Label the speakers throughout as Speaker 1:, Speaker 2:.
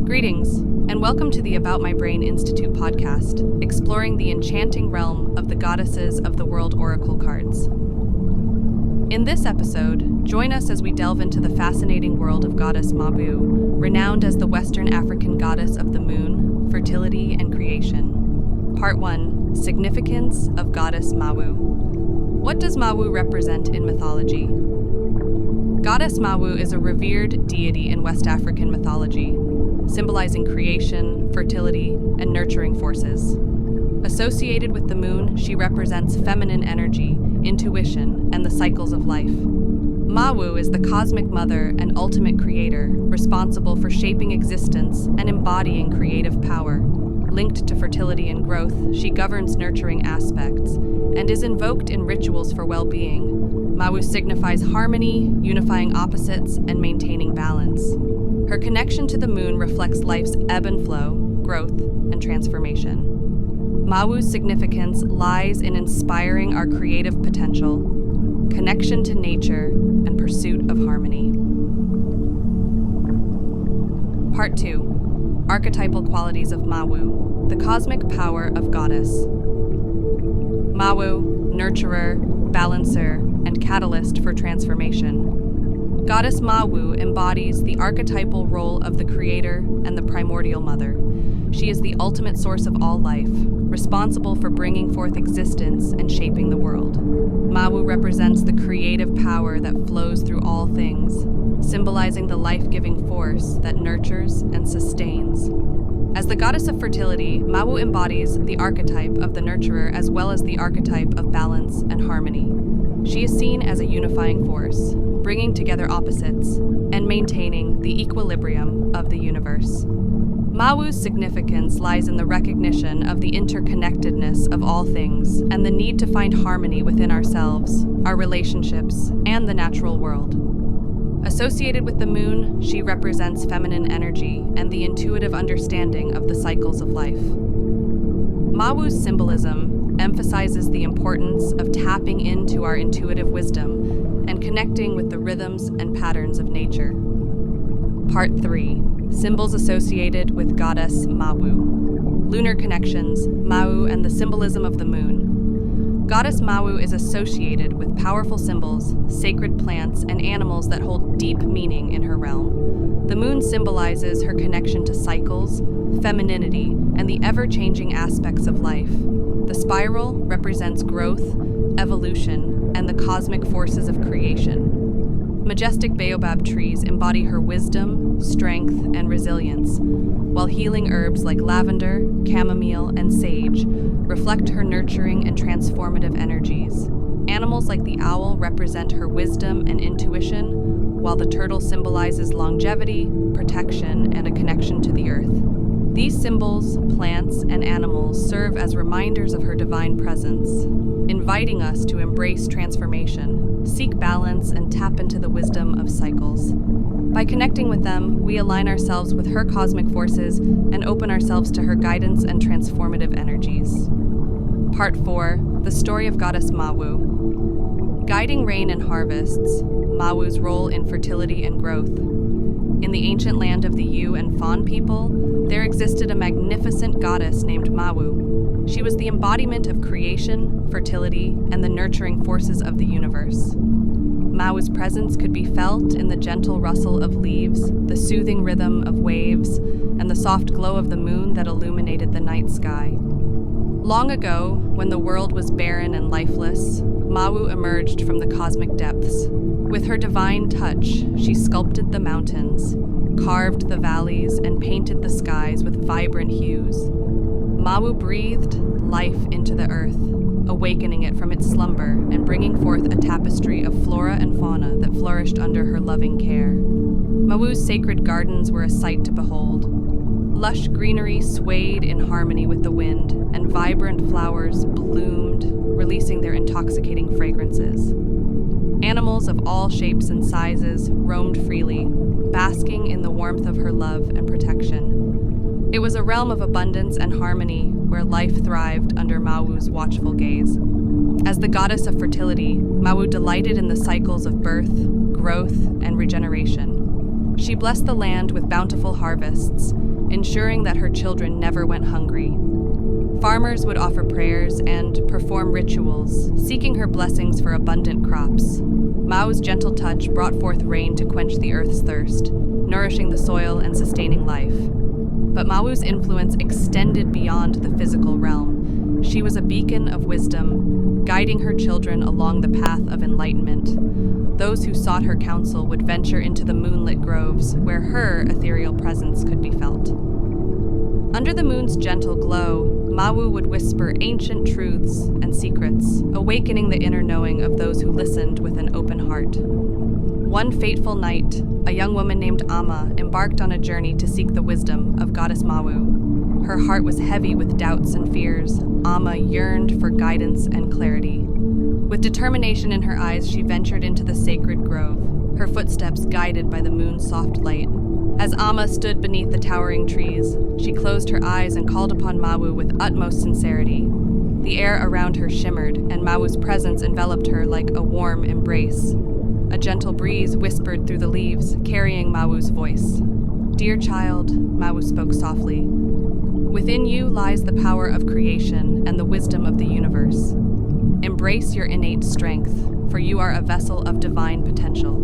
Speaker 1: Greetings, and welcome to the About My Brain Institute podcast, exploring the enchanting realm of the goddesses of the world oracle cards. In this episode, join us as we delve into the fascinating world of goddess Mawu, renowned as the Western African goddess of the moon, fertility, and creation. Part 1, Significance of Goddess Mawu. What does Mawu represent in mythology? Goddess Mawu is a revered deity in West African mythology, symbolizing creation, fertility, and nurturing forces. Associated with the moon, she represents feminine energy, intuition, and the cycles of life. Mawu is the cosmic mother and ultimate creator, responsible for shaping existence and embodying creative power. Linked to fertility and growth, she governs nurturing aspects and is invoked in rituals for well-being. Mawu signifies harmony, unifying opposites, and maintaining balance. Her connection to the moon reflects life's ebb and flow, growth, and transformation. Mawu's significance lies in inspiring our creative potential, connection to nature, and pursuit of harmony. Part 2. Archetypal qualities of Mawu, the cosmic power of goddess. Mawu, nurturer, balancer, and catalyst for transformation. Goddess Mawu embodies the archetypal role of the creator and the primordial mother. She is the ultimate source of all life, responsible for bringing forth existence and shaping the world. Mawu represents the creative power that flows through all things, symbolizing the life-giving force that nurtures and sustains. As the goddess of fertility, Mawu embodies the archetype of the nurturer as well as the archetype of balance and harmony. She is seen as a unifying force, bringing together opposites and maintaining the equilibrium of the universe. Mawu's significance lies in the recognition of the interconnectedness of all things and the need to find harmony within ourselves, our relationships, and the natural world. Associated with the moon, she represents feminine energy and the intuitive understanding of the cycles of life. Mawu's symbolism emphasizes the importance of tapping into our intuitive wisdom and connecting with the rhythms and patterns of nature. Part 3. Symbols associated with goddess Mawu. Lunar connections, Mawu, and the symbolism of the moon. Goddess Mawu is associated with powerful symbols, sacred plants, and animals that hold deep meaning in her realm. The moon symbolizes her connection to cycles, femininity, and the ever-changing aspects of life. The spiral represents growth, evolution, and the cosmic forces of creation. Majestic baobab trees embody her wisdom, strength, and resilience, while healing herbs like lavender, chamomile, and sage reflect her nurturing and transformative energies. Animals like the owl represent her wisdom and intuition, while the turtle symbolizes longevity, protection, and a connection to the earth. These symbols, plants, and animals serve as reminders of her divine presence, inviting us to embrace transformation, seek balance, and tap into the wisdom of cycles. By connecting with them, we align ourselves with her cosmic forces and open ourselves to her guidance and transformative energies. Part 4. The story of goddess Mawu. Guiding rain and harvests, Mawu's role in fertility and growth. In the ancient land of the Yu and Fawn people, there existed a magnificent goddess named Mawu. She was the embodiment of creation, fertility, and the nurturing forces of the universe. Mawu's presence could be felt in the gentle rustle of leaves, the soothing rhythm of waves, and the soft glow of the moon that illuminated the night sky. Long ago, when the world was barren and lifeless, Mawu emerged from the cosmic depths. With her divine touch, she sculpted the mountains, carved the valleys, and painted the skies with vibrant hues. Mawu breathed life into the earth, awakening it from its slumber and bringing forth a tapestry of flora and fauna that flourished under her loving care. Mawu's sacred gardens were a sight to behold. Lush greenery swayed in harmony with the wind, and vibrant flowers bloomed, releasing their intoxicating fragrances. Animals of all shapes and sizes roamed freely, basking in the warmth of her love and protection. It was a realm of abundance and harmony where life thrived under Mawu's watchful gaze. As the goddess of fertility, Mawu delighted in the cycles of birth, growth, and regeneration. She blessed the land with bountiful harvests, ensuring that her children never went hungry. Farmers would offer prayers and perform rituals, seeking her blessings for abundant crops. Mawu's gentle touch brought forth rain to quench the earth's thirst, nourishing the soil and sustaining life. But Mawu's influence extended beyond the physical realm. She was a beacon of wisdom, guiding her children along the path of enlightenment. Those who sought her counsel would venture into the moonlit groves, where her ethereal presence could be felt. Under the moon's gentle glow, Mawu would whisper ancient truths and secrets, awakening the inner knowing of those who listened with an open heart. One fateful night, a young woman named Amma embarked on a journey to seek the wisdom of Goddess Mawu. Her heart was heavy with doubts and fears. Amma yearned for guidance and clarity. With determination in her eyes, she ventured into the sacred grove, her footsteps guided by the moon's soft light. As Amma stood beneath the towering trees, she closed her eyes and called upon Mawu with utmost sincerity. The air around her shimmered, and Mawu's presence enveloped her like a warm embrace. A gentle breeze whispered through the leaves, carrying Mawu's voice. "Dear child," Mawu spoke softly, "within you lies the power of creation and the wisdom of the universe. Embrace your innate strength, for you are a vessel of divine potential.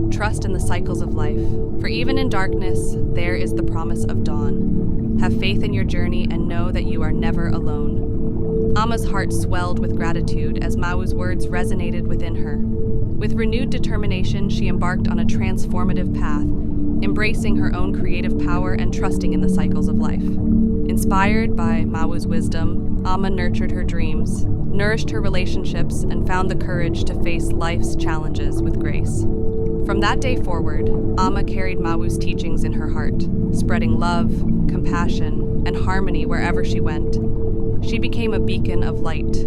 Speaker 1: Trust in the cycles of life, for even in darkness, there is the promise of dawn. Have faith in your journey and know that you are never alone." Amma's heart swelled with gratitude as Mawu's words resonated within her. With renewed determination, she embarked on a transformative path, embracing her own creative power and trusting in the cycles of life. Inspired by Mawu's wisdom, Amma nurtured her dreams, nourished her relationships, and found the courage to face life's challenges with grace. From that day forward, Amma carried Mawu's teachings in her heart, spreading love, compassion, and harmony wherever she went. She became a beacon of light,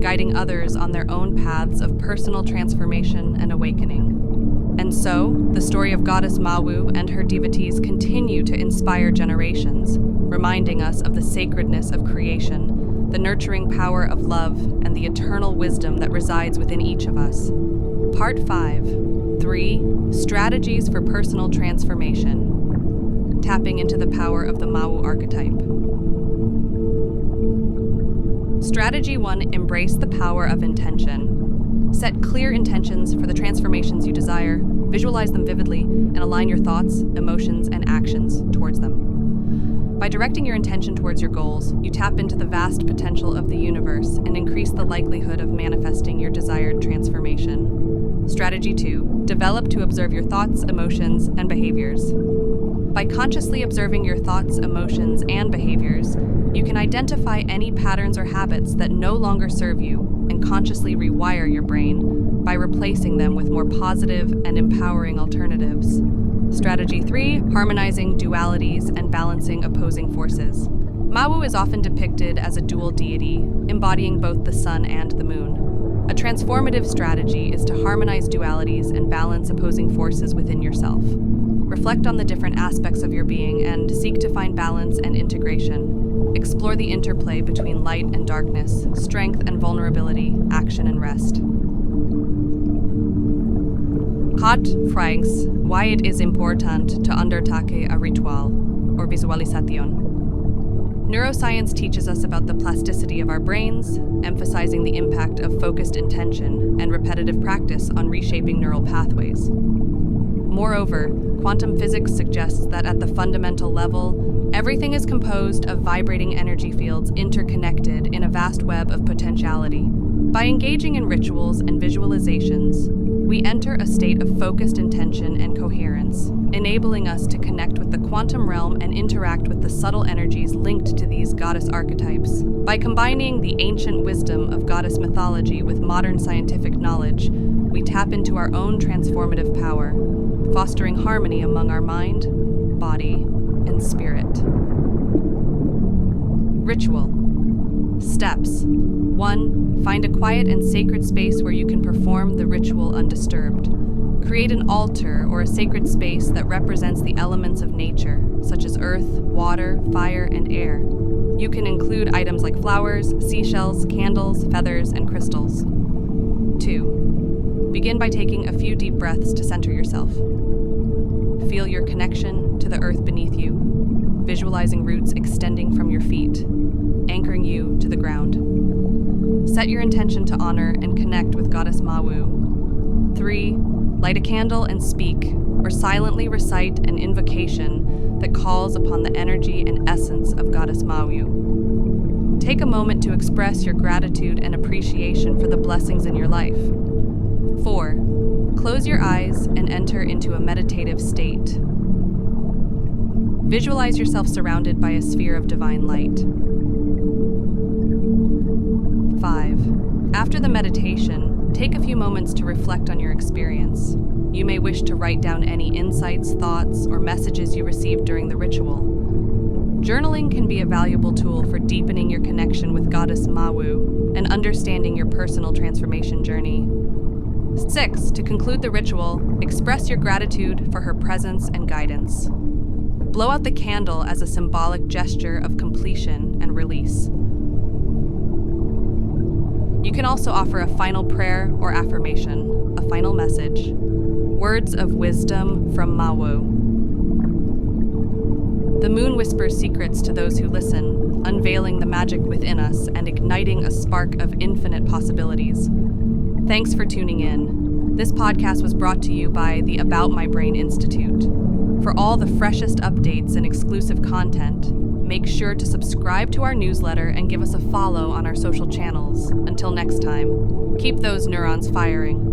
Speaker 1: guiding others on their own paths of personal transformation and awakening. And so, the story of Goddess Mawu and her devotees continue to inspire generations, reminding us of the sacredness of creation, the nurturing power of love, and the eternal wisdom that resides within each of us. Part 5. 3. Strategies for personal transformation. Tapping into the power of the Mawu archetype. Strategy 1. Embrace the power of intention. Set clear intentions for the transformations you desire, visualize them vividly, and align your thoughts, emotions, and actions towards them. By directing your intention towards your goals, you tap into the vast potential of the universe and increase the likelihood of manifesting your desired transformation. Strategy 2. Develop to observe your thoughts, emotions, and behaviors. By consciously observing your thoughts, emotions, and behaviors, you can identify any patterns or habits that no longer serve you and consciously rewire your brain by replacing them with more positive and empowering alternatives. Strategy 3. Harmonizing dualities and balancing opposing forces. Mawu is often depicted as a dual deity, embodying both the sun and the moon. A transformative strategy is to harmonize dualities and balance opposing forces within yourself. Reflect on the different aspects of your being and seek to find balance and integration. Explore the interplay between light and darkness, strength and vulnerability, action and rest. Kat frags why it is important to undertake a ritual or visualization. Neuroscience teaches us about the plasticity of our brains, emphasizing the impact of focused intention and repetitive practice on reshaping neural pathways. Moreover, quantum physics suggests that at the fundamental level, everything is composed of vibrating energy fields interconnected in a vast web of potentiality. By engaging in rituals and visualizations, we enter a state of focused intention and coherence, enabling us to connect with the quantum realm and interact with the subtle energies linked to these goddess archetypes. By combining the ancient wisdom of goddess mythology with modern scientific knowledge, we tap into our own transformative power, fostering harmony among our mind, body, and spirit. Ritual. Steps. 1. Find a quiet and sacred space where you can perform the ritual undisturbed. Create an altar or a sacred space that represents the elements of nature, such as earth, water, fire, and air. You can include items like flowers, seashells, candles, feathers, and crystals. 2. Begin by taking a few deep breaths to center yourself. Feel your connection to the earth beneath you. visualizing roots extending from your feet, anchoring you to the ground. Set your intention to honor and connect with Goddess Mawu. 3. Light a candle and speak, or silently recite an invocation that calls upon the energy and essence of Goddess Mawu. Take a moment to express your gratitude and appreciation for the blessings in your life. 4. Close your eyes and enter into a meditative state. Visualize yourself surrounded by a sphere of divine light. 5. After the meditation, take a few moments to reflect on your experience. You may wish to write down any insights, thoughts, or messages you received during the ritual. Journaling can be a valuable tool for deepening your connection with Goddess Mawu and understanding your personal transformation journey. 6. To conclude the ritual, express your gratitude for her presence and guidance. Blow out the candle as a symbolic gesture of completion and release. You can also offer a final prayer or affirmation, a final message. Words of wisdom from Mawu. The moon whispers secrets to those who listen, unveiling the magic within us and igniting a spark of infinite possibilities. Thanks for tuning in. This podcast was brought to you by the About My Brain Institute. For all the freshest updates and exclusive content, make sure to subscribe to our newsletter and give us a follow on our social channels. Until next time, keep those neurons firing.